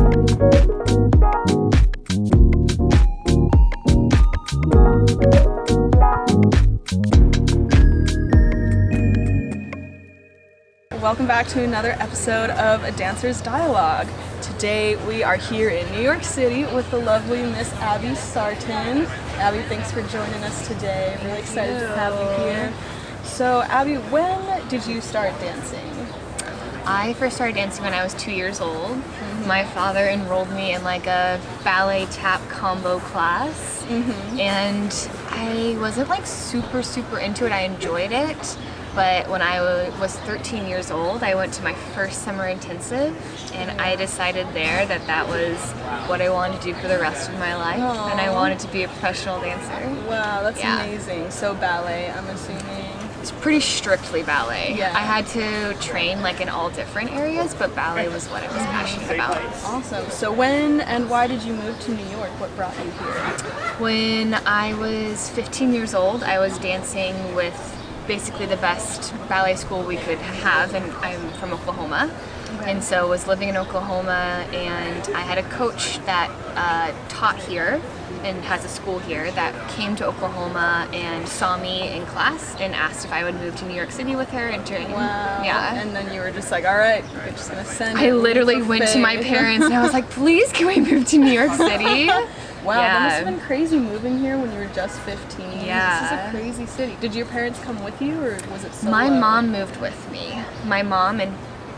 Welcome back to another episode of A Dancer's Dialogue. Today we are here in New York City with the lovely Miss Abbie Sartin. Abbie, thanks for joining us today. Really excited to have you here. So Abbie, when did you start dancing? I first started dancing when I was 2 years old. My father enrolled me in like a ballet tap combo class, and I wasn't like super into it. I enjoyed it. But when I was 13 years old, I went to my first summer intensive, and I decided there that that was what I wanted to do for the rest of my life, and I wanted to be a professional dancer. Wow, that's amazing. So ballet, I'm assuming? It's pretty strictly ballet. Yeah. I had to train like in all different areas, but ballet was what I was passionate about. Awesome. So when and why did you move to New York? What brought you here? When I was 15 years old, I was dancing with basically the best ballet school we could have, and I'm from Oklahoma, and so was living in Oklahoma, and I had a coach that taught here and has a school here that came to Oklahoma and saw me in class and asked if I would move to New York City with her and train. Wow. Yeah. And then you were just like, all right, we're just gonna send I literally went to my parents and I was like, please, can we move to New York City? Wow, that must have been crazy moving here when you were just 15. Yeah. This is a crazy city. Did your parents come with you, or was it solo? My mom moved with me. My mom and,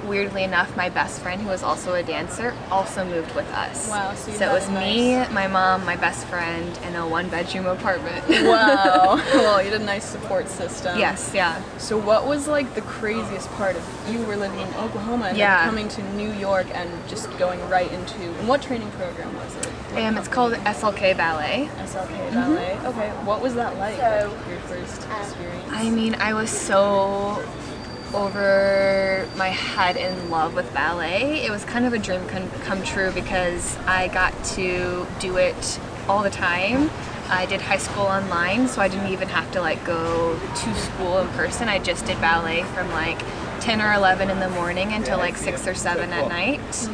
weirdly enough, my best friend, who was also a dancer, also moved with us. Wow, so it was me, my mom, my best friend, and a one-bedroom apartment. Wow. Well, you had a nice support system. Yes, yeah. So what was like the craziest part of you were living in Oklahoma and then coming to New York and just going right into, and what training program was it? It's called SLK Ballet. SLK Ballet. Okay, what was that like? Your first experience? I mean, I was so over my head in love with ballet. It was kind of a dream come true because I got to do it all the time. I did high school online, so I didn't even have to like go to school in person. I just did ballet from like 10 or 11 in the morning until like 6 or 7 at night.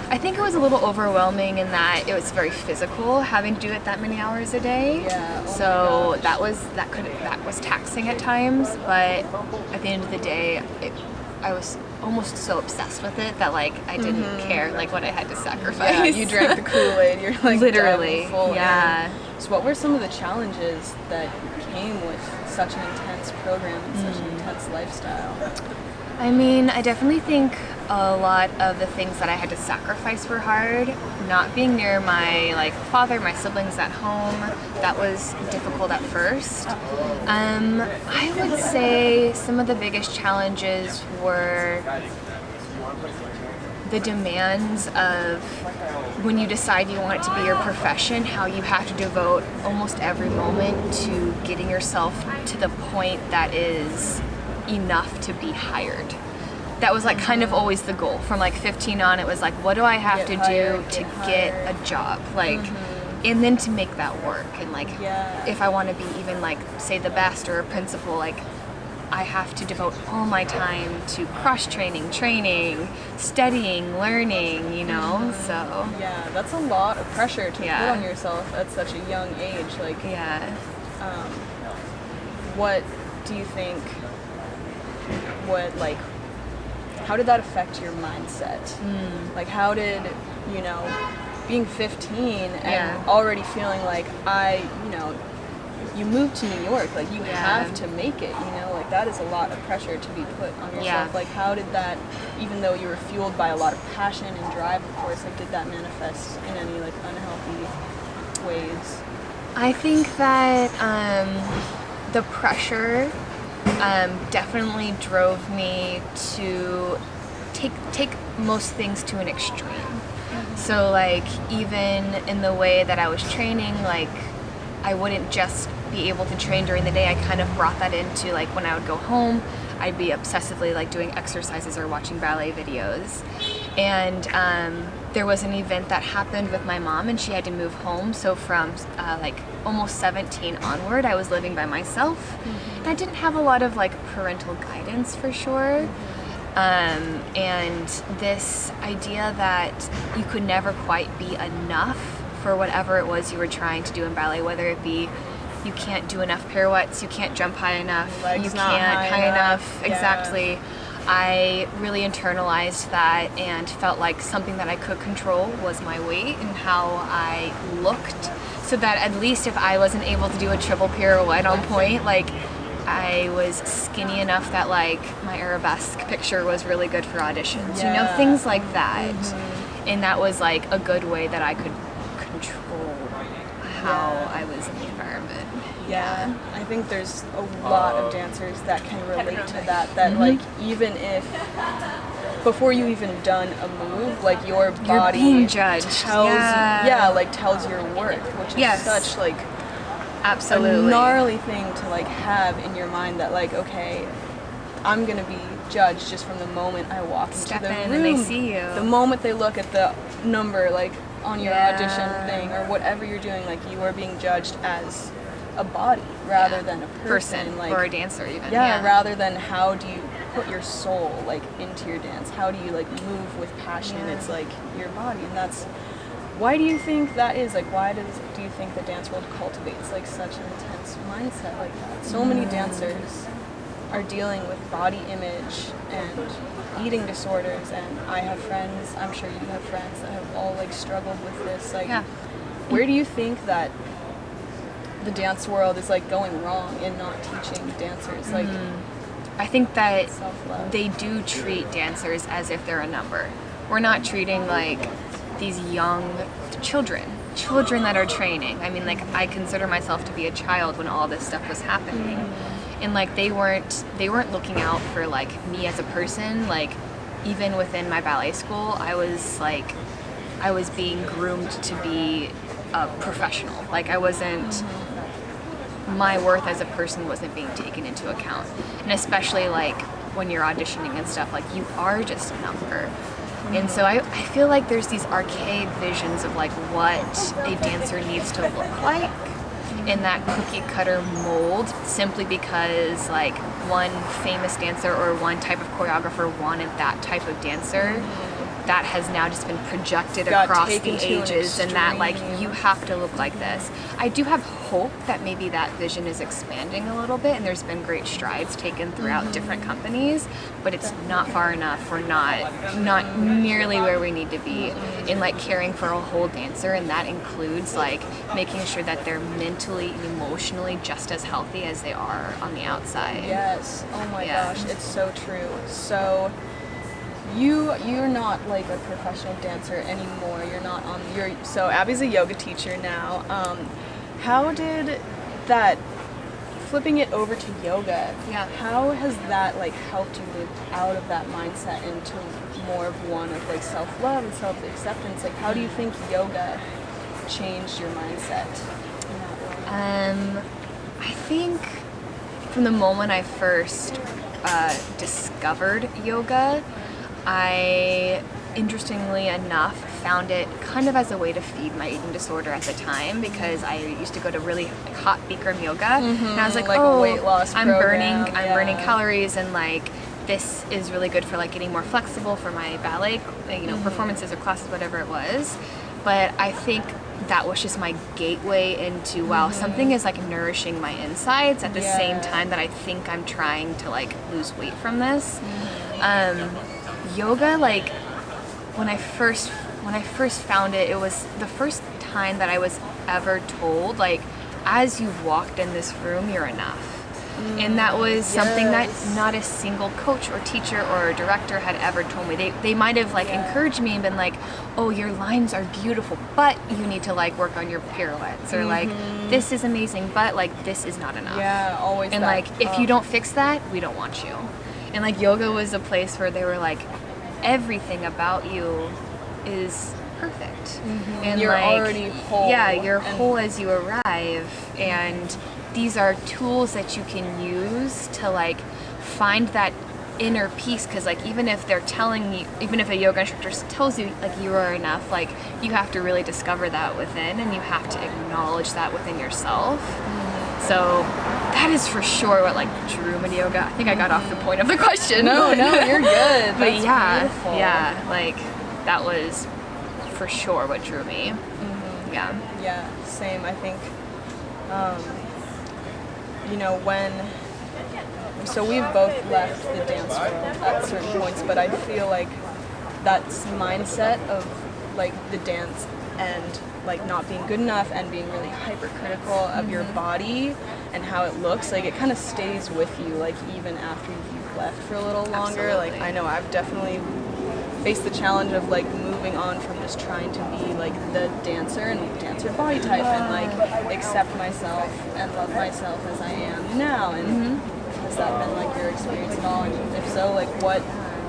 I think it was a little overwhelming in that it was very physical, having to do it that many hours a day. Yeah. So that was taxing at times, but at the end of the day, I was almost so obsessed with it that like I didn't care like what I had to sacrifice. Yeah, you drank the Kool-Aid. You're like literally full yeah. In. So what were some of the challenges that came with such an intense program and such an intense lifestyle? I mean, I definitely think a lot of the things that I had to sacrifice were hard. Not being near my like father, my siblings at home, that was difficult at first. I would say some of the biggest challenges were the demands of when you decide you want it to be your profession, how you have to devote almost every moment to getting yourself to the point that is enough to be hired. That was like kind of always the goal. From like 15 on, it was like, what do I have to do to get a job? Like, and then to make that work. And like, if I want to be even like, say the best or a principal, like I have to devote all my time to cross-training, training, studying, learning, you know, so. Yeah, that's a lot of pressure to put on yourself at such a young age. Like, what do you think how did that affect your mindset? Like, how did, you know, being 15 and already feeling like you moved to New York, like you have to make it, you know, like that is a lot of pressure to be put on yourself. Like, how did that, even though you were fueled by a lot of passion and drive, of course, like did that manifest in any like unhealthy ways? I think that the pressure definitely drove me to take most things to an extreme. So like even in the way that I was training, like I wouldn't just be able to train during the day. I kind of brought that into like when I would go home, I'd be obsessively like doing exercises or watching ballet videos. And there was an event that happened with my mom and she had to move home. So from like almost 17 onward, I was living by myself. And I didn't have a lot of like parental guidance for sure. And this idea that you could never quite be enough for whatever it was you were trying to do in ballet, whether it be you can't do enough pirouettes, you can't jump high enough, Legs you not can't high enough. Yeah. Exactly. I really internalized that and felt like something that I could control was my weight and how I looked, so that at least if I wasn't able to do a triple pirouette on point, like I was skinny enough that like my arabesque picture was really good for auditions, you know, things like that. And that was like a good way that I could control how I was in the environment. Yeah, I think there's a lot of dancers that can relate to that. That like even if before you even done a move, like your body being judged. tells tells your worth, which is such like absolutely a gnarly thing to like have in your mind. That like, okay, I'm gonna be judged just from the moment I walk Step into the in room. and they see you. The moment they look at the number like on your audition thing or whatever you're doing, like you are being judged as a body rather than a person, like, or a dancer even. Rather than how do you put your soul like into your dance, how do you like move with passion. It's like your body, and that's why do you think that is, like why do you think the dance world cultivates like such an intense mindset like that? So many dancers are dealing with body image and eating disorders, and I have friends, I'm sure you have friends that have all like struggled with this, like where do you think that the dance world is like going wrong in not teaching dancers like I think that self-love? they do treat dancers as if they're a number. We're not treating like these young children that are training. I mean, like I consider myself to be a child when all this stuff was happening. And like they weren't looking out for like me as a person. Like even within my ballet school, I was being groomed to be a professional. Like I wasn't, my worth as a person wasn't being taken into account. And especially like when you're auditioning and stuff, like you are just a number. And so I feel like there's these archaic visions of like what a dancer needs to look like in that cookie cutter mold, simply because like one famous dancer or one type of choreographer wanted that type of dancer. That has now just been projected across the ages, and that like you have to look like this. I do have hope that maybe that vision is expanding a little bit, and there's been great strides taken throughout different companies, but it's not far enough. We're not nearly where we need to be in like caring for a whole dancer, and that includes like making sure that they're mentally and emotionally just as healthy as they are on the outside. Yes. Oh my gosh, it's so true. So you're not like a professional dancer anymore. You're not on so Abbie's a yoga teacher now. How did that flipping it over to yoga? How has that like helped you move out of that mindset into more of one of like self-love and self-acceptance? Like how do you think yoga changed your mindset in that way? I think from the moment I first discovered yoga, I, interestingly enough, found it kind of as a way to feed my eating disorder at the time, because I used to go to really hot Bikram yoga, and I was like a weight loss I'm program. burning calories, and like this is really good for like getting more flexible for my ballet, performances or classes, whatever it was. But I think that was just my gateway into something is like nourishing my insides at the same time that I think I'm trying to like lose weight from this. Yoga, like when I first found it, it was the first time that I was ever told like, as you've walked in this room, you're enough. And that was something that not a single coach or teacher or director had ever told me. They might have like encouraged me and been like, oh, your lines are beautiful, but you need to like work on your pirouettes, or like this is amazing, but like this is not enough. Yeah, always. And like if you don't fix that, we don't want you. And like yoga was a place where they were like, everything about you is perfect. And you're like, already whole. Yeah, you're whole as you arrive. And these are tools that you can use to like find that inner peace, because like even if they're telling you, even if a yoga instructor tells you like you are enough, like you have to really discover that within, and you have to acknowledge that within yourself. So that is for sure what like drew me to yoga. I think I got off the point of the question. No, you're good. But That's yeah, beautiful. yeah, like that was for sure what drew me. Yeah. Yeah, same. I think, you know, so we've both left the dance world at certain points, but I feel like that's mindset of like the dance and like not being good enough and being really hypercritical of your body and how it looks, like it kind of stays with you, like even after you've left for a little longer. Absolutely. Like I know I've definitely faced the challenge of like moving on from just trying to be like the dancer and dancer body type and like accept myself and love myself as I am now. And has that been like your experience at all? And if so, like what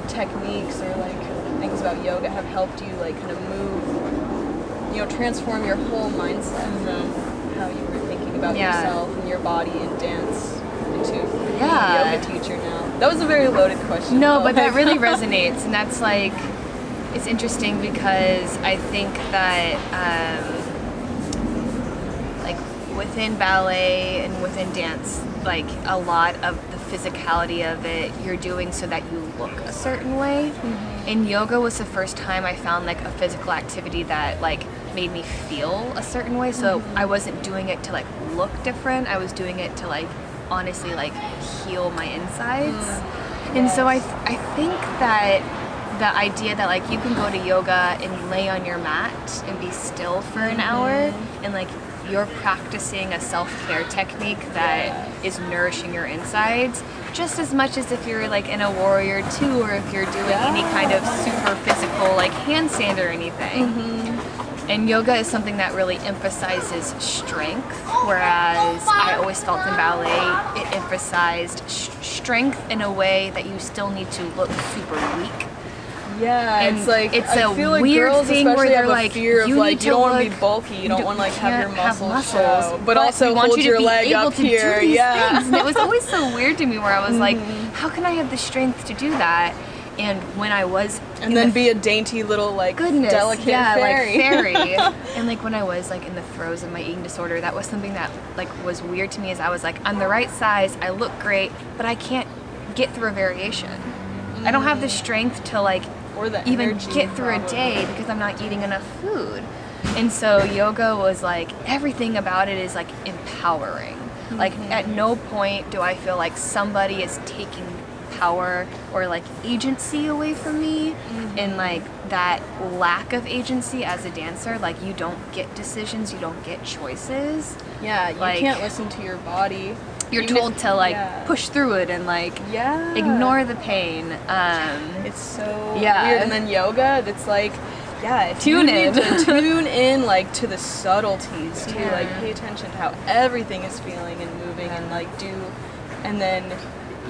techniques or like things about yoga have helped you like kind of move, you know, transform your whole mindset from how you were thinking about yourself and your body and dance into being a yoga teacher now? That was a very loaded question. No, but that really resonates, and that's like, it's interesting because I think that like within ballet and within dance, like a lot of the physicality of it you're doing so that you look a certain way. And yoga was the first time I found like a physical activity that like made me feel a certain way. So I wasn't doing it to like look different, I was doing it to like honestly like heal my insides. And so I think that the idea that like you can go to yoga and lay on your mat and be still for an hour and like you're practicing a self-care technique that is nourishing your insides just as much as if you're like in a warrior two or if you're doing any kind of super physical like handstand or anything. And yoga is something that really emphasizes strength, whereas I always felt in ballet it emphasized strength in a way that you still need to look super weak. Yeah, And it's like it's I a feel like weird girls thing where especially they're have a like, fear of you like need you to don't want to look- be bulky, you don't want to like have your can't muscles show, but we also want hold you to your be leg able up to here. do these Yeah, things. And it was always so weird to me where I was like, how can I have the strength to do that? And when I was and then be a dainty little like delicate fairy. like fairy. And like when I was like in the throes of my eating disorder, that was something that like was weird to me. Is I was like, I'm the right size, I look great, but I can't get through a variation. I don't have the strength to like Or the even energy, get through a day because I'm not eating enough food. And so yoga was like, everything about it is like empowering. Like at no point do I feel like somebody is taking power or like agency away from me. And like that lack of agency as a dancer, like you don't get decisions, you don't get choices. Yeah, you Like- can't listen to your body. You're Even told if- to like yeah. push through it and like ignore the pain. It's so Yeah. weird. And then yoga, it's like, if Tune you in. need to tune in like to the subtleties too, Yeah. like pay attention to how everything is feeling and moving and like and then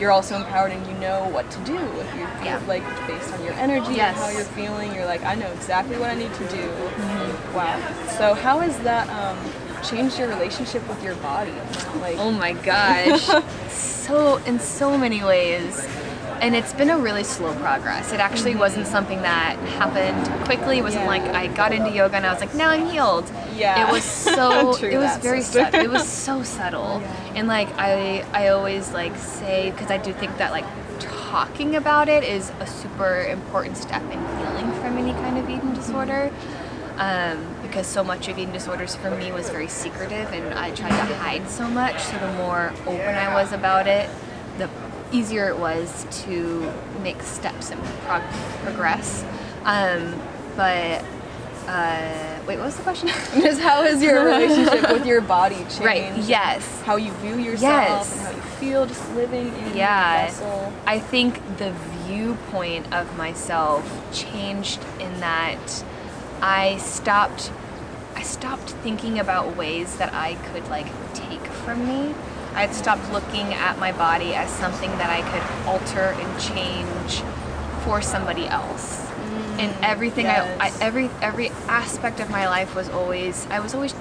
you're also empowered and you know what to do if you feel like based on your energy Yes. and how you're feeling, you're like, I know exactly what I need to do. Wow. So how has that changed your relationship with your body? Like, Oh my gosh. So in so many ways. And it's been a really slow progress. It actually wasn't something that happened quickly. It wasn't like I got into yoga and I was like, now I'm healed. Yeah. It was so True it was that, very sister. subtle. It was so subtle. And like I always like say, because I do think that like talking about it is a super important step in healing from any kind of eating disorder. Because so much of eating disorders for me was very secretive and I tried to hide so much. So the more open I was about it, the easier it was to make steps and progress. Wait, what was the question? Just how has your relationship with your body changed? Right, yes. How you view yourself Yes. and how you feel just living in the Yeah, vessel. I think the viewpoint of myself changed in that I stopped thinking about ways that I could like take from me. I had stopped looking at my body as something that I could alter and change for somebody else. And everything yes. every aspect of my life was always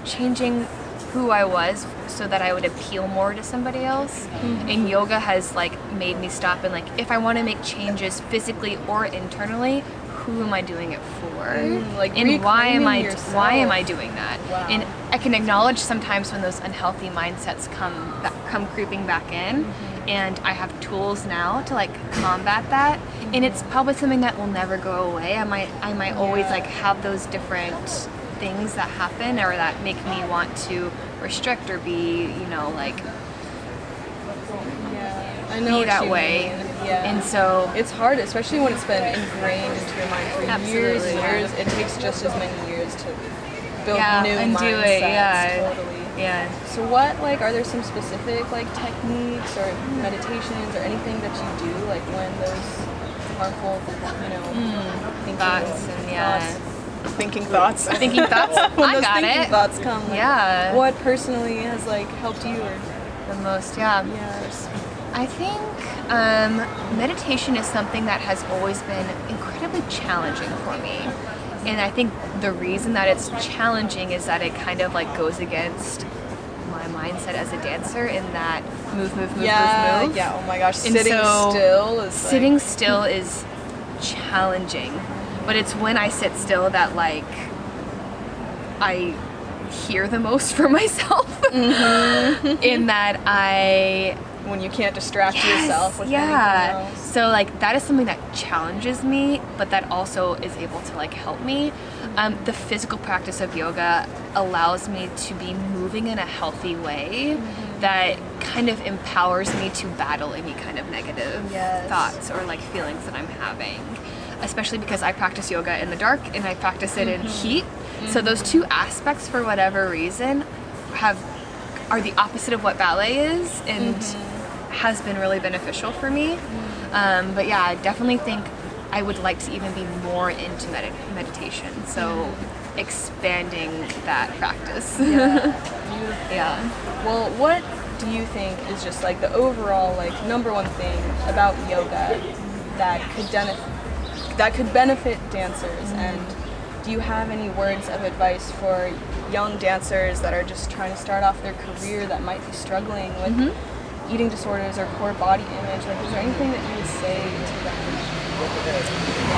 changing who I was so that I would appeal more to somebody else. And yoga has like made me stop and like, if I want to make changes physically or internally, who am I doing it for? Like and why am yourself. I doing that? Wow. And I can acknowledge sometimes when those unhealthy mindsets come creeping back in, and I have tools now to like combat that. And it's probably something that will never go away. I might always like have those different things that happen or that make me want to restrict or be, you know, like I know be that way. Yeah. And so it's hard, especially when it's been ingrained into your mind for years and years. It takes just as many years to build new undo mindsets. it. Totally. Yeah. So what, like, are there some specific like techniques or meditations or anything that you do, like when those harmful, you know, thinking thoughts and thinking thoughts. Thinking thoughts. When I those got thinking it. thoughts come. Like, what personally has like helped you or the most? Yeah. I think meditation is something that has always been incredibly challenging for me. And I think the reason that it's challenging is that it kind of like goes against my mindset as a dancer in that move. Yeah, oh my gosh, sitting still is challenging. But it's when I sit still that like I hear the most for myself. In that when you can't distract yourself with anything else. So like that is something that challenges me, but that also is able to like help me. The physical practice of yoga allows me to be moving in a healthy way that kind of empowers me to battle any kind of negative thoughts or like feelings that I'm having. Especially because I practice yoga in the dark and I practice it in heat. So those two aspects, for whatever reason, are the opposite of what ballet is, and has been really beneficial for me. But yeah, I definitely think I would like to even be more into meditation. So expanding that practice. Yeah. Well, what do you think is just like the overall like number one thing about yoga that could benefit dancers? And do you have any words of advice for young dancers that are just trying to start off their career that might be struggling with eating disorders or poor body image? Like, is there anything that you would say to them?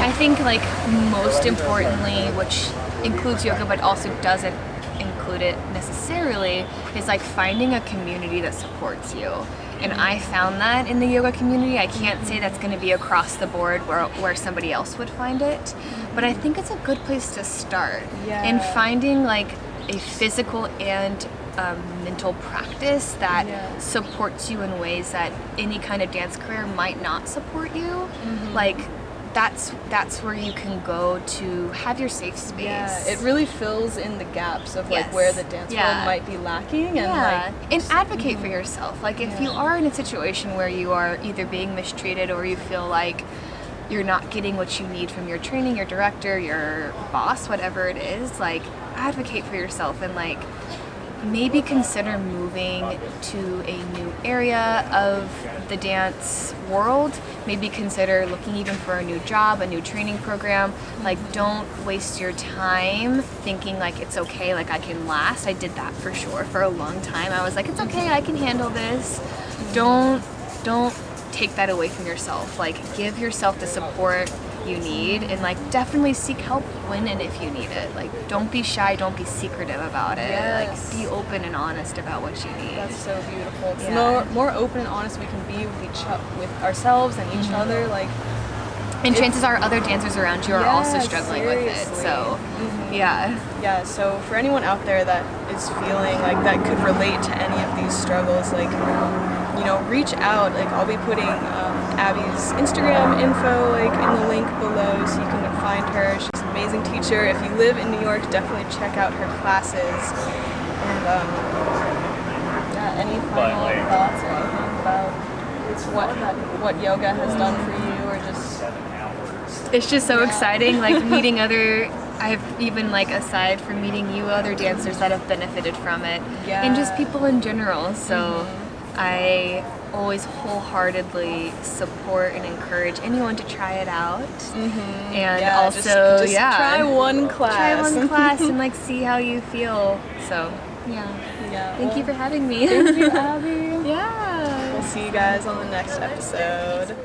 I think like most importantly, which includes yoga but also doesn't include it necessarily, is like finding a community that supports you. And I found that in the yoga community. I can't say that's going to be across the board where somebody else would find it, but I think it's a good place to start. And finding like a physical and mental practice that supports you in ways that any kind of dance career might not support you. Like that's where you can go to have your safe space. Yeah, it really fills in the gaps of like where the dance world might be lacking, and and advocate for yourself. Like if you are in a situation where you are either being mistreated or you feel like you're not getting what you need from your training, your director, your boss, whatever it is, like advocate for yourself and like maybe consider moving to a new area of the dance world. Maybe consider looking even for a new job, a new training program. Like don't waste your time thinking like it's okay, like I can last. I did that for sure for a long time. I was like, it's okay, I can handle this. Don't take that away from yourself. Like give yourself the support you need, and like definitely seek help when and if you need it. Like don't be shy, don't be secretive about it. Like be open and honest about what you need. That's so beautiful. The more open and honest we can be with ourselves and each other, like, and chances are other dancers around you are also struggling with it. So so for anyone out there that is feeling like that could relate to any of these struggles, like, you know, reach out. Like I'll be putting Abbie's Instagram info like in the link below so you can find her. She's an amazing teacher. If you live in New York, definitely check out her classes. And any final thoughts or anything about what yoga has done for you, or just it's just so exciting, like meeting I've even like aside from meeting you, other dancers that have benefited from it, and just people in general. So I always wholeheartedly support and encourage anyone to try it out. And also just try one class and like see how you feel. So thank you for having me. Thank you, Abby. We'll see you guys on the next episode.